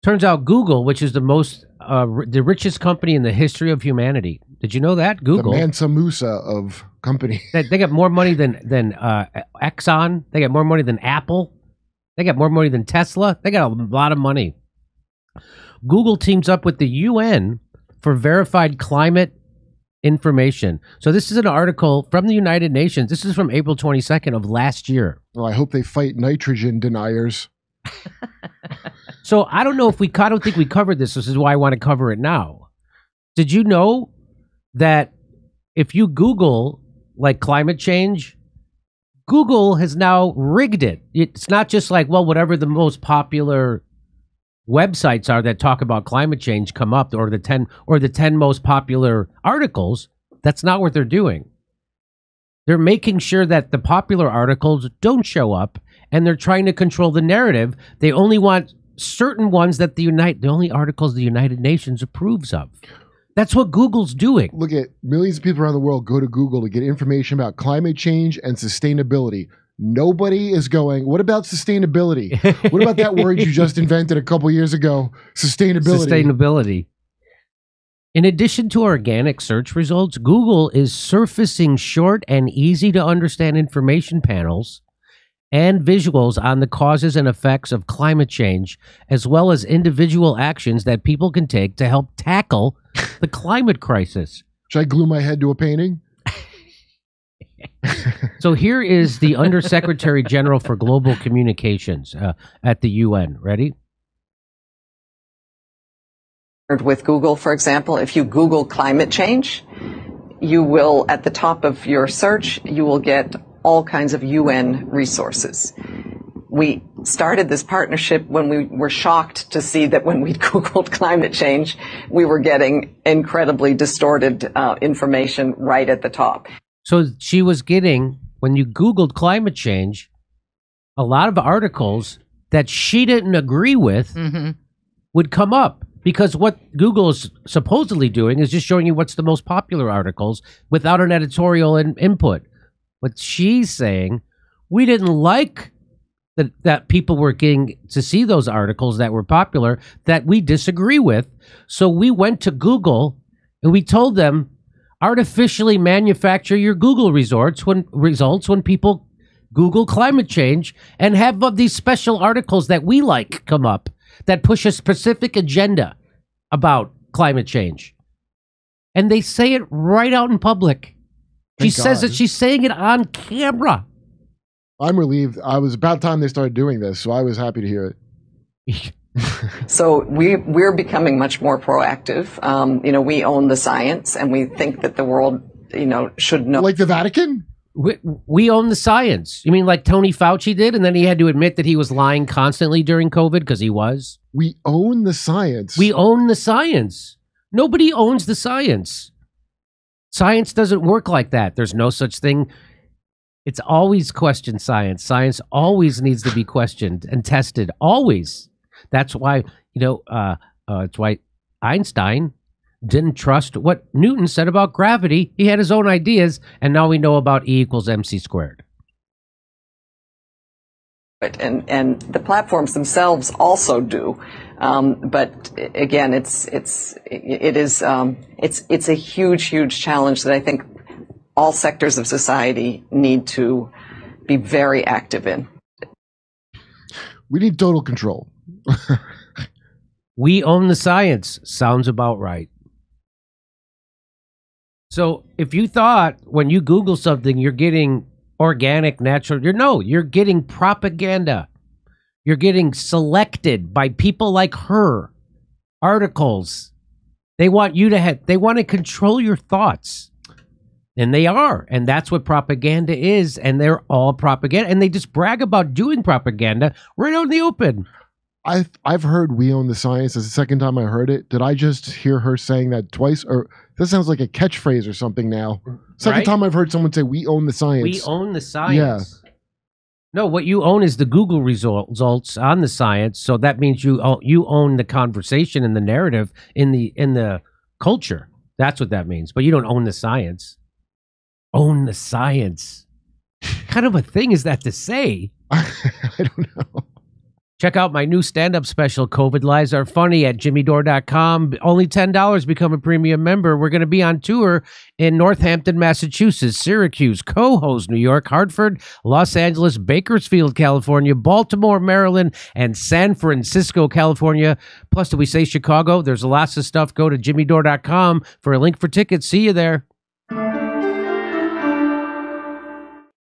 Turns out Google, which is the richest company in the history of humanity. Did you know that? Google. The Mansa Musa of company. They got more money than Exxon. They got more money than Apple. They got more money than Tesla. They got a lot of money. Google teams up with the UN for verified climate information. So this is an article from the United Nations. This is from April 22nd of last year. Well, I hope they fight nitrogen deniers. So I don't know if I don't think we covered this. This is why I want to cover it now. Did you know that if you Google like climate change, Google has now rigged it. It's not just like, well, whatever the most popular websites are that talk about climate change come up, or the 10 most popular articles. That's not what they're doing. They're making sure that the popular articles don't show up, and they're trying to control the narrative. They only want certain ones that the only articles the United Nations approves of. That's what Google's doing. Look at millions of people around the world go to Google to get information about climate change and sustainability. Nobody is going, what about sustainability? What about that word you just invented a couple years ago? Sustainability. Sustainability. In addition to organic search results, Google is surfacing short and easy to understand information panels and visuals on the causes and effects of climate change, as well as individual actions that people can take to help tackle the climate crisis. Should I glue my head to a painting? So here is the Undersecretary General for Global Communications at the UN. Ready? With Google, for example, if you Google climate change, you will, at the top of your search, you will get all kinds of UN resources. We started this partnership when we were shocked to see that when we Googled climate change, we were getting incredibly distorted information right at the top. So she was getting, when you Googled climate change, a lot of articles that she didn't agree with would come up, because what Google is supposedly doing is just showing you what's the most popular articles without an editorial input. But she's saying, we didn't like that people were getting to see those articles that were popular that we disagree with. So we went to Google and we told them, artificially manufacture your Google results when people Google climate change, and have of these special articles that we like come up that push a specific agenda about climate change. And they say it right out in public. She says that she's saying it on camera. I'm relieved. I was about time they started doing this, so I was happy to hear it. So we're becoming much more proactive. We own the science, and we think that the world, should know. Like the Vatican? We own the science. You mean like Tony Fauci did, and then he had to admit that he was lying constantly during COVID because he was? We own the science. We own the science. Nobody owns the science. Science doesn't work like that. There's no such thing. It's always question science. Science always needs to be questioned and tested. Always. That's why, it's why Einstein didn't trust what Newton said about gravity. He had his own ideas, and now we know about E equals MC squared. And the platforms themselves also do, but again, it's a huge challenge that I think all sectors of society need to be very active in. We need total control. We own the science. Sounds about right. So if you thought when you Google something, you're getting organic, natural, you're getting propaganda. You're getting selected by people like her. Articles. They want you to they want to control your thoughts. And they are. And that's what propaganda is. And they're all propaganda. And they just brag about doing propaganda right out in the open. I've heard we own the science. That's the second time I heard it. Did I just hear her saying that twice? Or that sounds like a catchphrase or something now. Second time I've heard someone say we own the science. We own the science. Yeah. No, what you own is the Google results on the science. So that means you own the conversation and the narrative in the culture. That's what that means. But you don't own the science. Own the science. What kind of a thing is that to say? I don't know. Check out my new stand-up special, COVID Lies Are Funny, at jimmydore.com. Only $10. Become a premium member. We're going to be on tour in Northampton, Massachusetts, Syracuse, Cohoes, New York, Hartford, Los Angeles, Bakersfield, California, Baltimore, Maryland, and San Francisco, California. Plus, did we say Chicago? There's lots of stuff. Go to jimmydore.com for a link for tickets. See you there.